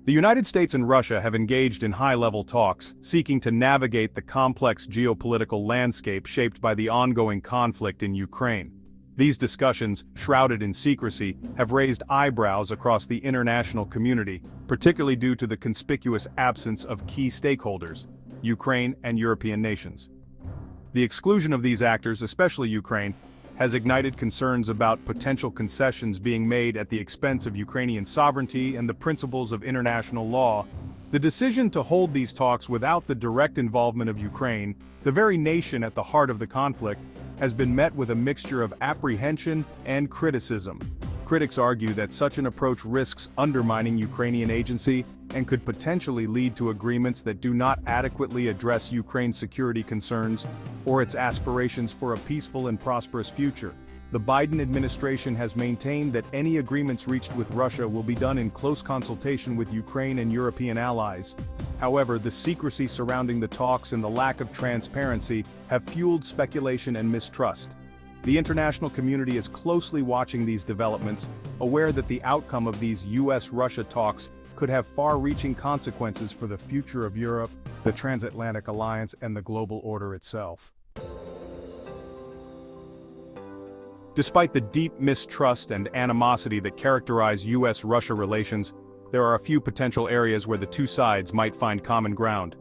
The United States and Russia have engaged in high-level talks, seeking to navigate the complex geopolitical landscape shaped by the ongoing conflict in Ukraine. These discussions, shrouded in secrecy, have raised eyebrows across the international community, particularly due to the conspicuous absence of key stakeholders, Ukraine and European nations. The exclusion of these actors, especially Ukraine, has ignited concerns about potential concessions being made at the expense of Ukrainian sovereignty and the principles of international law. The decision to hold these talks without the direct involvement of Ukraine, the very nation at the heart of the conflict, has been met with a mixture of apprehension and criticism. Critics argue that such an approach risks undermining Ukrainian agency and could potentially lead to agreements that do not adequately address Ukraine's security concerns or its aspirations for a peaceful and prosperous future. The Biden administration has maintained that any agreements reached with Russia will be done in close consultation with Ukraine and European allies. However, the secrecy surrounding the talks and the lack of transparency have fueled speculation and mistrust. The international community is closely watching these developments, aware that the outcome of these US-Russia talks could have far-reaching consequences for the future of Europe, the transatlantic alliance, and the global order itself. Despite the deep mistrust and animosity that characterize US-Russia relations, there are a few potential areas where the two sides might find common ground.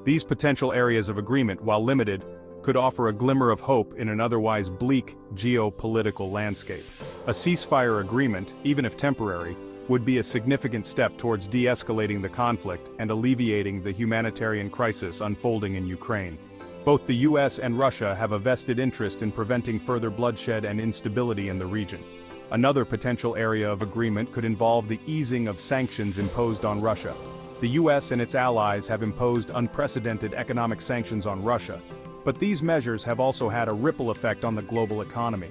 These potential areas of agreement, while limited, could offer a glimmer of hope in an otherwise bleak geopolitical landscape. A ceasefire agreement, even if temporary, would be a significant step towards de-escalating the conflict and alleviating the humanitarian crisis unfolding in Ukraine. Both the US and Russia have a vested interest in preventing further bloodshed and instability in the region. Another potential area of agreement could involve the easing of sanctions imposed on Russia. The US and its allies have imposed unprecedented economic sanctions on Russia, but these measures have also had a ripple effect on the global economy.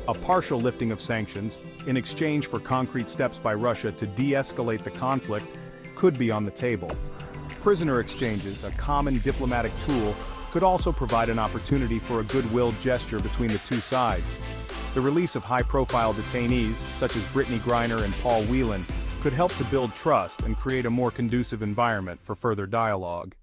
A partial lifting of sanctions, in exchange for concrete steps by Russia to de-escalate the conflict, could be on the table. Prisoner exchanges, a common diplomatic tool, could also provide an opportunity for a goodwill gesture between the two sides. The release of high-profile detainees, such as Brittany Griner and Paul Whelan, could help to build trust and create a more conducive environment for further dialogue.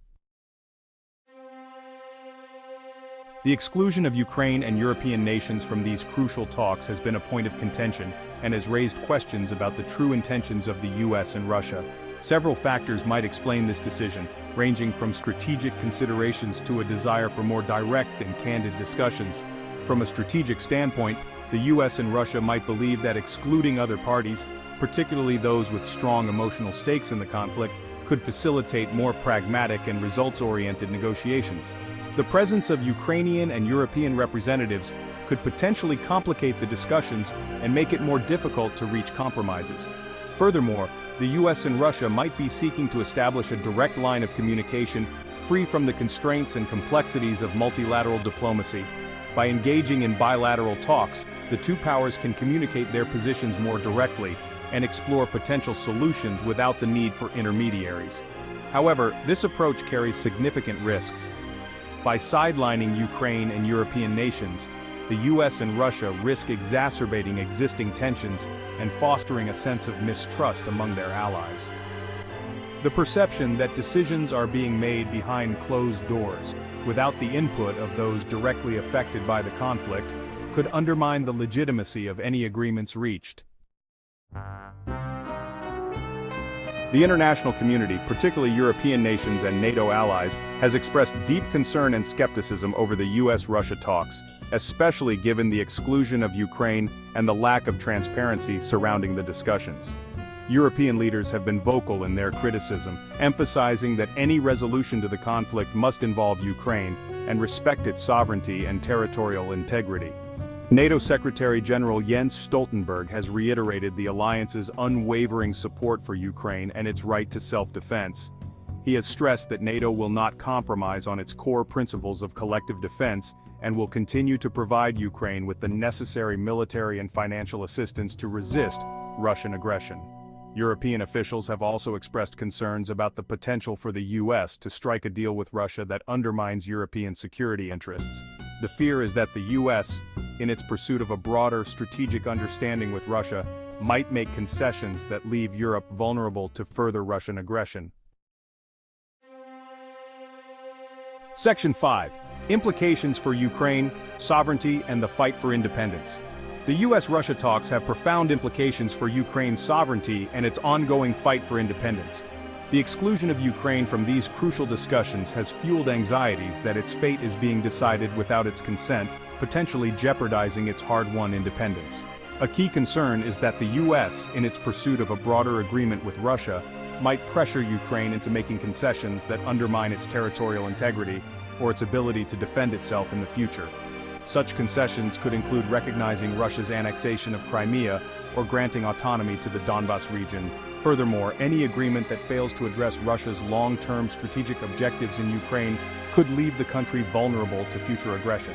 The exclusion of Ukraine and European nations from these crucial talks has been a point of contention and has raised questions about the true intentions of the US and Russia. Several factors might explain this decision, ranging from strategic considerations to a desire for more direct and candid discussions. From a strategic standpoint, the US and Russia might believe that excluding other parties, particularly those with strong emotional stakes in the conflict, could facilitate more pragmatic and results-oriented negotiations. The presence of Ukrainian and European representatives could potentially complicate the discussions and make it more difficult to reach compromises. Furthermore, the US and Russia might be seeking to establish a direct line of communication free from the constraints and complexities of multilateral diplomacy. By engaging in bilateral talks, the two powers can communicate their positions more directly and explore potential solutions without the need for intermediaries. However, this approach carries significant risks. By sidelining Ukraine and European nations, the US and Russia risk exacerbating existing tensions and fostering a sense of mistrust among their allies. The perception that decisions are being made behind closed doors, without the input of those directly affected by the conflict, could undermine the legitimacy of any agreements reached. The international community, particularly European nations and NATO allies, has expressed deep concern and skepticism over the US-Russia talks, especially given the exclusion of Ukraine and the lack of transparency surrounding the discussions. European leaders have been vocal in their criticism, emphasizing that any resolution to the conflict must involve Ukraine and respect its sovereignty and territorial integrity. NATO Secretary General Jens Stoltenberg has reiterated the alliance's unwavering support for Ukraine and its right to self-defense. He has stressed that NATO will not compromise on its core principles of collective defense and will continue to provide Ukraine with the necessary military and financial assistance to resist Russian aggression. European officials have also expressed concerns about the potential for the US to strike a deal with Russia that undermines European security interests. The fear is that the US, in its pursuit of a broader strategic understanding with Russia, might make concessions that leave Europe vulnerable to further Russian aggression. Section 5. Implications for Ukraine, sovereignty, and the fight for independence. The US-Russia talks have profound implications for Ukraine's sovereignty and its ongoing fight for independence. The exclusion of Ukraine from these crucial discussions has fueled anxieties that its fate is being decided without its consent, potentially jeopardizing its hard-won independence. A key concern is that the US, in its pursuit of a broader agreement with Russia, might pressure Ukraine into making concessions that undermine its territorial integrity or its ability to defend itself in the future. Such concessions could include recognizing Russia's annexation of Crimea or granting autonomy to the Donbas region. Furthermore, any agreement that fails to address Russia's long-term strategic objectives in Ukraine could leave the country vulnerable to future aggression.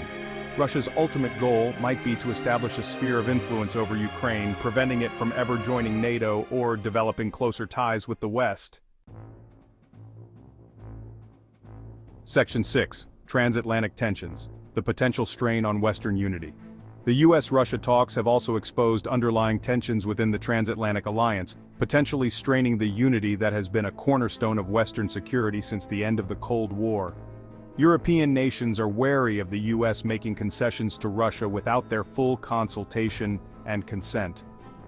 Russia's ultimate goal might be to establish a sphere of influence over Ukraine, preventing it from ever joining NATO or developing closer ties with the West. Section 6. Transatlantic tensions. The potential strain on Western unity. The US-Russia talks have also exposed underlying tensions within the transatlantic alliance, potentially straining the unity that has been a cornerstone of Western security since the end of the Cold War. European nations are wary of the US making concessions to Russia without their full consultation and consent.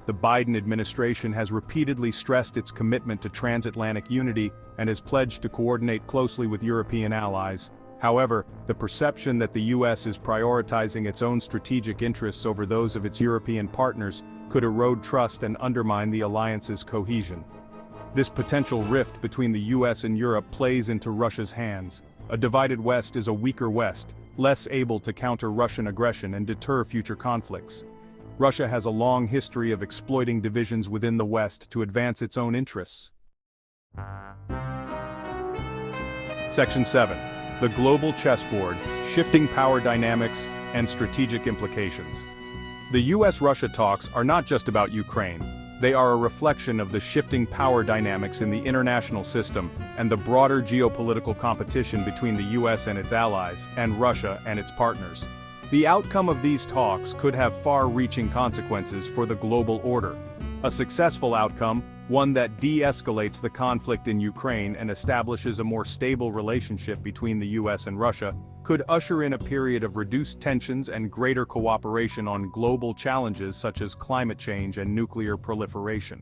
The Biden administration has repeatedly stressed its commitment to transatlantic unity and has pledged to coordinate closely with European allies. However, the perception that the US is prioritizing its own strategic interests over those of its European partners could erode trust and undermine the alliance's cohesion. This potential rift between the US and Europe plays into Russia's hands. A divided West is a weaker West, less able to counter Russian aggression and deter future conflicts. Russia has a long history of exploiting divisions within the West to advance its own interests. Section 7. The global chessboard, shifting power dynamics, and strategic implications. The US-Russia talks are not just about Ukraine. They are a reflection of the shifting power dynamics in the international system and the broader geopolitical competition between the US and its allies, and Russia and its partners. The outcome of these talks could have far-reaching consequences for the global order. A successful outcome, one that de-escalates the conflict in Ukraine and establishes a more stable relationship between the US and Russia, could usher in a period of reduced tensions and greater cooperation on global challenges such as climate change and nuclear proliferation.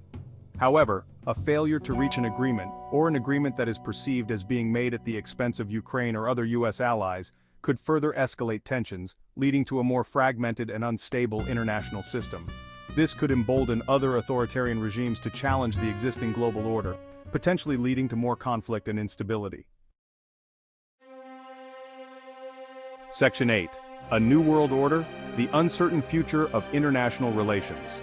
However, a failure to reach an agreement, or an agreement that is perceived as being made at the expense of Ukraine or other US allies, could further escalate tensions, leading to a more fragmented and unstable international system. This could embolden other authoritarian regimes to challenge the existing global order, potentially leading to more conflict and instability. Section 8. A New World Order, the uncertain future of international relations.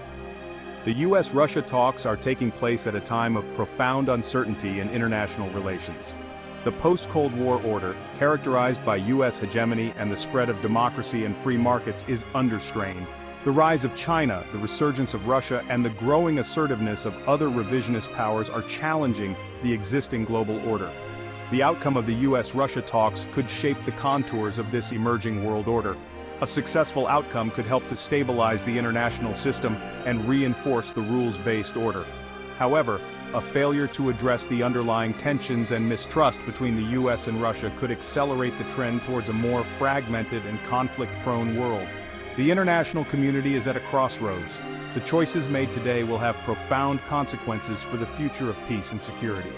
The US-Russia talks are taking place at a time of profound uncertainty in international relations. The post-Cold War order, characterized by US hegemony and the spread of democracy and free markets, is under strain. The rise of China, the resurgence of Russia, and the growing assertiveness of other revisionist powers are challenging the existing global order. The outcome of the US-Russia talks could shape the contours of this emerging world order. A successful outcome could help to stabilize the international system and reinforce the rules-based order. However, a failure to address the underlying tensions and mistrust between the US and Russia could accelerate the trend towards a more fragmented and conflict-prone world. The international community is at a crossroads. The choices made today will have profound consequences for the future of peace and security.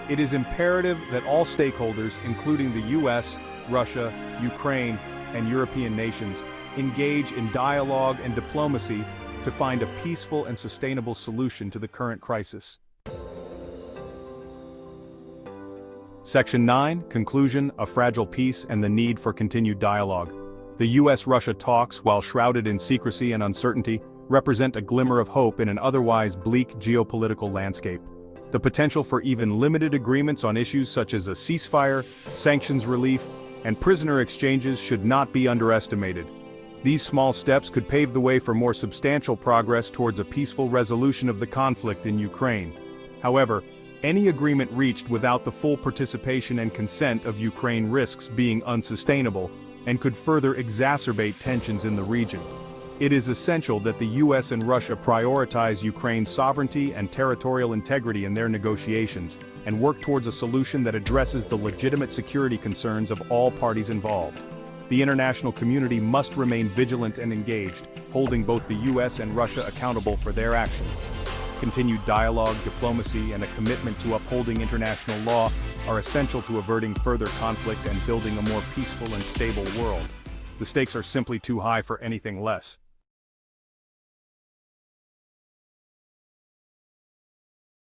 It is imperative that all stakeholders, including the US, Russia, Ukraine, and European nations, engage in dialogue and diplomacy to find a peaceful and sustainable solution to the current crisis. Section 9, Conclusion, a fragile peace and the need for continued dialogue. The US-Russia talks, while shrouded in secrecy and uncertainty, represent a glimmer of hope in an otherwise bleak geopolitical landscape. The potential for even limited agreements on issues such as a ceasefire, sanctions relief, and prisoner exchanges should not be underestimated. These small steps could pave the way for more substantial progress towards a peaceful resolution of the conflict in Ukraine. However, any agreement reached without the full participation and consent of Ukraine risks being unsustainable and could further exacerbate tensions in the region. It is essential that the US and Russia prioritize Ukraine's sovereignty and territorial integrity in their negotiations, and work towards a solution that addresses the legitimate security concerns of all parties involved. The international community must remain vigilant and engaged, holding both the US and Russia accountable for their actions. Continued dialogue, diplomacy, and a commitment to upholding international law are essential to averting further conflict and building a more peaceful and stable world. The stakes are simply too high for anything less.